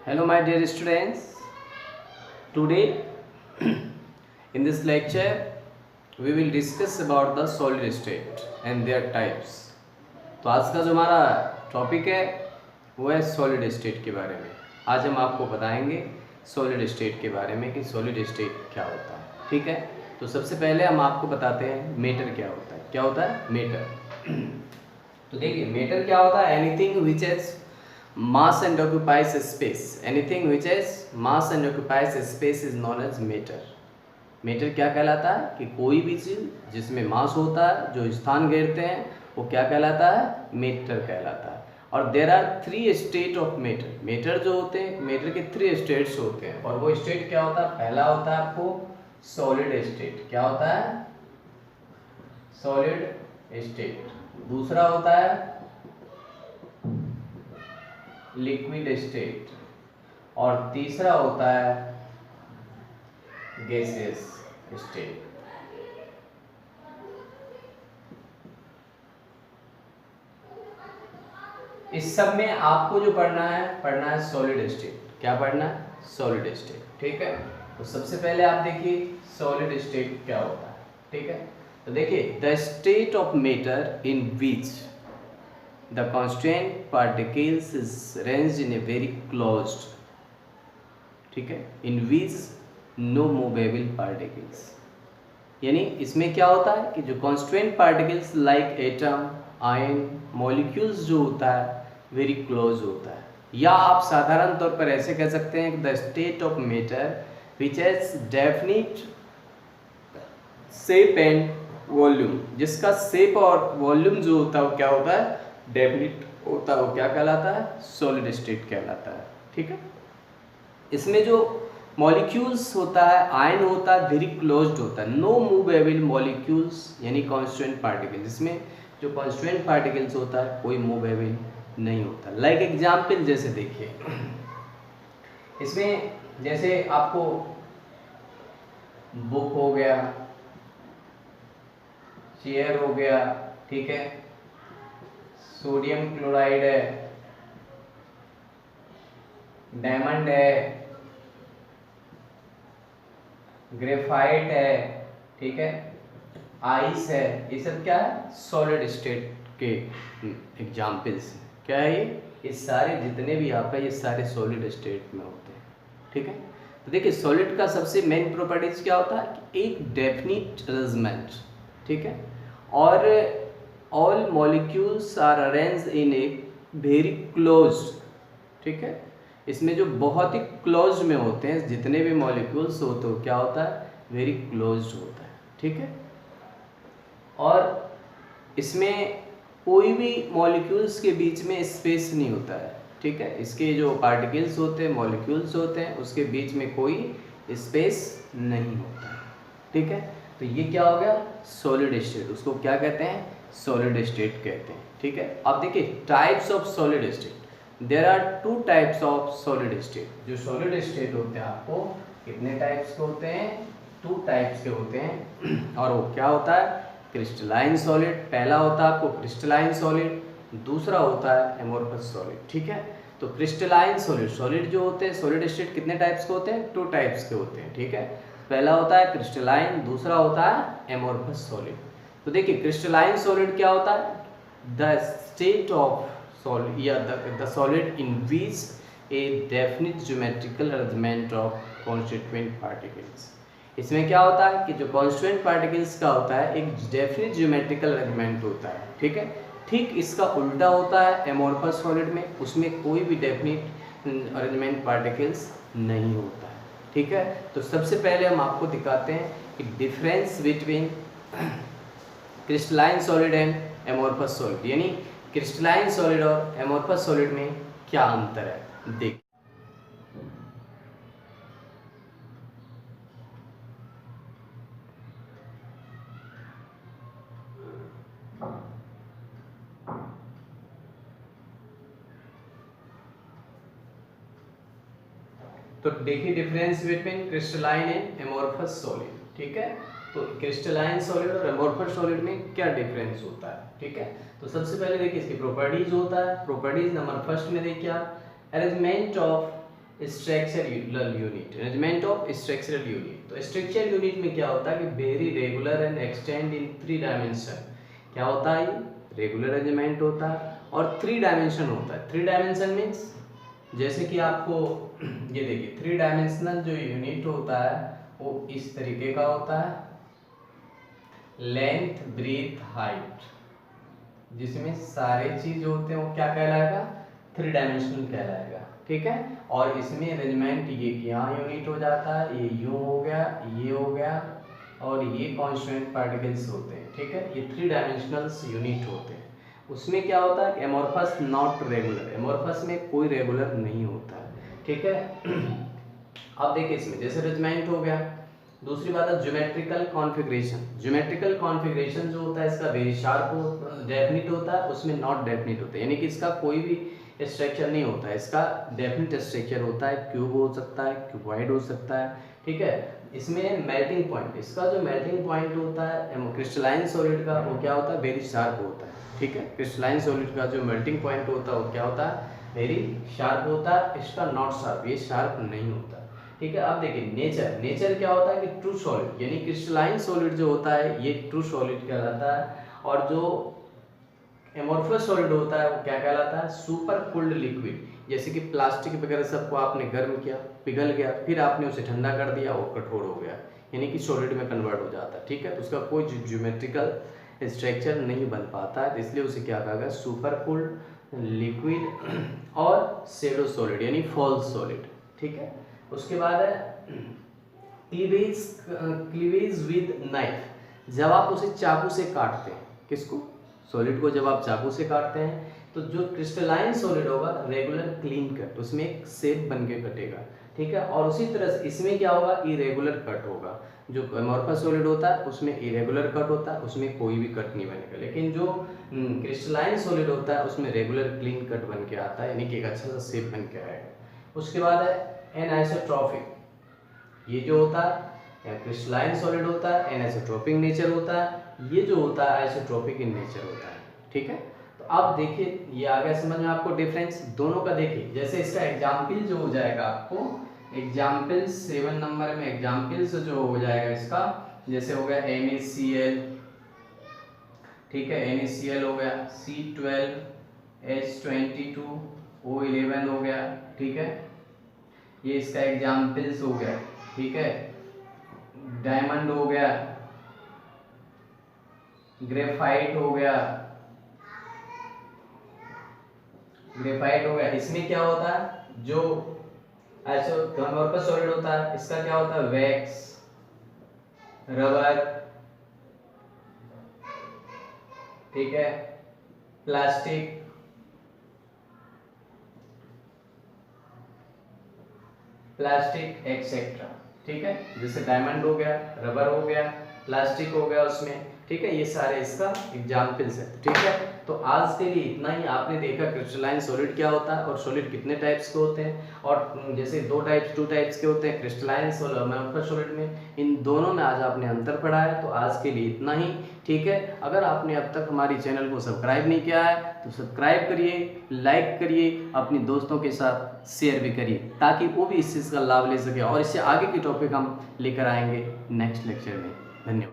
Hello my dear students. Today in this lecture we will discuss about the solid state and their types. तो आज का जो हमारा topic है वो है सॉलिड स्टेट के बारे में। आज हम आपको बताएंगे सॉलिड स्टेट के बारे में कि सॉलिड स्टेट क्या होता है। ठीक है, तो सबसे पहले हम आपको बताते हैं मैटर क्या होता है। क्या होता है मैटर? तो देखिए मैटर क्या होता है, anything which has mass and occupies space. Anything which has mass and occupies space is known as matter. Matter क्या कहलाता है कि कोई भी चीज़ जिसमें मास होता है, जो स्थान घेरते हैं, वो क्या कहलाता है? मैटर कहलाता है। और there are 3 state of matter. Matter जो होते हैं, मैटर के 3 स्टेट्स होते हैं। और वो स्टेट क्या होता है? पहला होता है आपको सॉलिड स्टेट। क्या होता है? Solid state. दूसरा होता है लिक्विड स्टेट और तीसरा होता है गैसियस स्टेट। इस सब में आपको जो पढ़ना है सॉलिड स्टेट। क्या पढ़ना है? Solid state. ठीक है, तो सबसे पहले आप देखिए सॉलिड स्टेट क्या होता है। ठीक है, तो देखिए the state of matter in which the constraint particles is arranged in a very closed, ठीक है, in which no movable particles। यानी इसमें क्या होता है कि जो constraint particles like atom, ion, molecules जो होता है very close होता है। या आप साधारण तौर पर ऐसे कह सकते हैं कि the state of matter which has definite shape and volume, जिसका shape और volume जो होता है वो क्या होता है? डेफिनिट होता है। वो क्या कहलाता है? सॉलिड स्टेट कहलाता है। ठीक है, इसमें जो मॉलिक्यूल्स होता है, आयन होता है, वेरी क्लोज्ड होता है। नो मूवेबल मॉलिक्यूल्स यानी कांस्टेंट पार्टिकल। इसमें जो कांस्टेंट पार्टिकल्स होता है कोई मूवेबल नहीं होता। लाइक एग्जाम्पल जैसे देखिए, इसमें जैसे आपको बुक हो गया, चेयर हो गया, ठीक है, सोडियम क्लोराइड है, डायमंड है, ग्रेफाइट है, ठीक है, आइस है, ये सब क्या है? सॉलिड स्टेट के एग्जाम्पल्स हैं। क्या है ये सारे जितने भी आप है ये सारे सॉलिड स्टेट में होते हैं। ठीक है, तो देखिए सॉलिड का सबसे मेन प्रॉपर्टीज क्या होता है कि एक डेफिनिट अरेंजमेंट, ठीक है, और all molecules are arranged in a very closed. ठीक है, इसमें जो बहुत ही क्लोज में होते हैं जितने भी मॉलिक्यूल्स होते हो क्या होता है? वेरी क्लोज्ड होता है। ठीक है, और इसमें कोई भी मॉलिक्यूल्स के बीच में स्पेस नहीं होता है। ठीक है, इसके जो पार्टिकल्स होते हैं, मॉलिक्यूल्स होते हैं, उसके बीच में कोई स्पेस नहीं होता है। ठीक है, तो ये क्या हो गया? Solid state. उसको क्या कहते हैं? सॉलिड स्टेट कहते हैं। ठीक है, अब देखिए types of solid state. There are 2 types of solid state. जो सॉलिड स्टेट होते हैं आपको कितने टाइप्स के होते हैं? 2 टाइप्स के होते हैं। और वो क्या होता है? Crystalline solid. पहला होता है आपको क्रिस्टलाइन सॉलिड, दूसरा होता है एमोर्फस सॉलिड। ठीक है, तो क्रिस्टलाइन सॉलिड, सॉलिड जो होते हैं सॉलिड स्टेट कितने टाइप्स के होते हैं? 2 टाइप्स के होते हैं। ठीक है, पहला होता है क्रिस्टलाइन, दूसरा होता है एमोर्फस सॉलिड। तो देखिए क्रिस्टलाइन सॉलिड क्या होता है? द स्टेट ऑफ सॉलिड या the solid in which A definite geometrical arrangement of constituent particles. इसमें क्या होता है कि जो कॉन्स्टिट्यूएंट पार्टिकल्स का होता है एक डेफिनिट ज्योमेट्रिकल अरेंजमेंट होता है। ठीक है, ठीक इसका उल्टा होता है एमोर्फस सॉलिड में, उसमें कोई भी डेफिनिट अरेंजमेंट पार्टिकल्स नहीं होता है। ठीक है, तो सबसे पहले हम आपको दिखाते हैं कि difference between crystalline solid and amorphous solid, यानी क्रिस्टलाइन सॉलिड और एमोर्फस सॉलिड में क्या अंतर है। देख तो देखिए difference between crystalline and amorphous solid. ठीक है, तो क्रिस्टलाइन सॉलिड और एमोर्फस सॉलिड में क्या डिफरेंस होता है। ठीक है, तो सबसे पहले देखिए इसकी प्रॉपर्टीज होता है। प्रॉपर्टीज नंबर फर्स्ट में देखिए आप, arrangement of structural unit, arrangement of structural unit. तो स्ट्रक्चरल यूनिट में क्या होता है कि very regular and extend in 3 dimension. क्या होता है? रेगुलर अरेंजमेंट होता है और 3 डायमेंशन होता है। 3 डायमेंशन मीन्स जैसे कि आपको ये देखिए 3 डायमेंशनल जो यूनिट होता है वो इस तरीके का होता है, लेंथ, ब्रीथ, हाइट, जिसमें सारे चीज होते हैं वो क्या कहलाएगा? 3 डायमेंशनल कहलाएगा। ठीक है, और इसमें अरेंजमेंट ये यहाँ यूनिट हो जाता है, ये यूं हो गया, ये हो गया, और ये कॉन्स्टेंट पार्टिकल्स होते हैं। ठीक है, ये 3 डायमेंशनल यूनिट होते हैं। उसमें क्या होता है? एमोर्फस नॉट रेगुलर, एमोर्फस में कोई रेगुलर नहीं होता है। ठीक है, अब देखिए इसमें जैसे अरेंजमेंट हो गया। दूसरी बात है ज्योमेट्रिकल कॉन्फ़िगरेशन। ज्योमेट्रिकल कॉन्फ़िगरेशन जो होता है इसका वेरी शार्प डेफिनिट होता है, उसमें नॉट डेफिनिट होता है, यानी कि इसका कोई भी स्ट्रक्चर नहीं होता है। इसका डेफिनिट स्ट्रक्चर होता है, क्यूब हो सकता है, क्यूबॉइड हो सकता है। ठीक है, इसमें मेल्टिंग पॉइंट, इसका जो मेल्टिंग पॉइंट होता है क्रिस्टलाइन सॉलिड का, वो क्या होता है? वेरी शार्प होता है। ठीक है, क्रिस्टलाइन सॉलिड का जो मेल्टिंग पॉइंट होता है वो क्या होता है? वेरी शार्प होता है। इसका नॉट शार्प, ये शार्प नहीं होता। ठीक है, अब देखिए नेचर, नेचर क्या होता है कि ट्रू सॉलिड, यानी क्रिस्टलाइन सॉलिड जो होता है ये ट्रू सॉलिड कहलाता है, और जो एमोर्फस सॉलिड होता है वो क्या कहलाता है? Super cooled liquid. जैसे कि प्लास्टिक वगैरह सबको आपने गर्म किया, पिघल गया, फिर आपने उसे ठंडा कर दिया, वो कठोर हो गया, यानी कि सॉलिड में कन्वर्ट हो जाता है। ठीक है, तो उसका कोई ज्योमेट्रिकल स्ट्रक्चर नहीं बन पाता है, इसलिए उसे क्या कहा गया? सुपर कूल्ड लिक्विड और सेडो सॉलिड, यानी फॉल्स सॉलिड। ठीक है, उसके बाद है क्लीवेज, क्लीवेज विद नाइफ। जब आप उसे चाकू से काटते हैं, किसको? सॉलिड को जब आप चाकू से काटते हैं तो जो क्रिस्टलाइन सॉलिड होगा रेगुलर क्लीन कट, उसमें एक शेप बन के कटेगा। ठीक है, और उसी तरह से इसमें क्या होगा? इरेगुलर कट होगा। जो एमोर्फस सॉलिड होता है उसमें इरेगुलर कट होता है, उसमें कोई भी कट नहीं बनेगा। लेकिन जो क्रिस्टलाइन सॉलिड होता है उसमें रेगुलर क्लीन कट बन के आता है, यानी कि एक अच्छा सा शेप बन के आएगा। उसके बाद है एनआइसोट्रॉपिक। ये जो होता है क्रिस्टलाइन सॉलिड होता है, एनआइसोट्रॉपिक नेचर होता है। ये जो होता है आइसोट्रॉपिक इन नेचर होता है। ठीक है, तो अब देखिए ये आ गया समझ में आपको डिफरेंस दोनों का। देखिए जैसे इसका एग्जाम्पल जो हो जाएगा आपको, एग्जाम्पल 7 नंबर में एग्जाम्पल्स जो हो जाएगा इसका, जैसे हो गया NaCl। ठीक है, NaCl हो गया, C12, H22, O11 हो गया। ठीक है, ये इसका एग्जाम्पल्स हो गया। ठीक है, डायमंड हो गया, ग्रेफाइट हो गया, ग्रेफाइट हो गया। इसमें क्या होता है? जो एमोर्फस सॉलिड होता है इसका क्या होता है? वैक्स, रबर, ठीक है, प्लास्टिक, प्लास्टिक एक्सेट्रा। ठीक है, जैसे डायमंड हो गया, रबर हो गया, प्लास्टिक हो गया उसमें। ठीक है, ये सारे इसका एग्जाम्पल्स है। ठीक है, तो आज के लिए इतना ही। आपने देखा क्रिस्टलाइन सॉलिड क्या होता है और सॉलिड कितने टाइप्स के होते हैं, और जैसे टू टाइप्स के होते हैं क्रिस्टलाइन सॉलिड और एमोर्फस सॉलिड में, इन दोनों में आज आपने अंतर पढ़ा है। तो आज के लिए इतना ही। ठीक है, अगर आपने अब तक हमारी चैनल को सब्सक्राइब नहीं किया है तो सब्सक्राइब करिए, लाइक करिए, अपने दोस्तों के साथ शेयर भी करिए, ताकि वो भी इस चीज़ का लाभ ले सके, और इससे आगे की टॉपिक हम लेकर आएंगे नेक्स्ट लेक्चर में। धन्यवाद।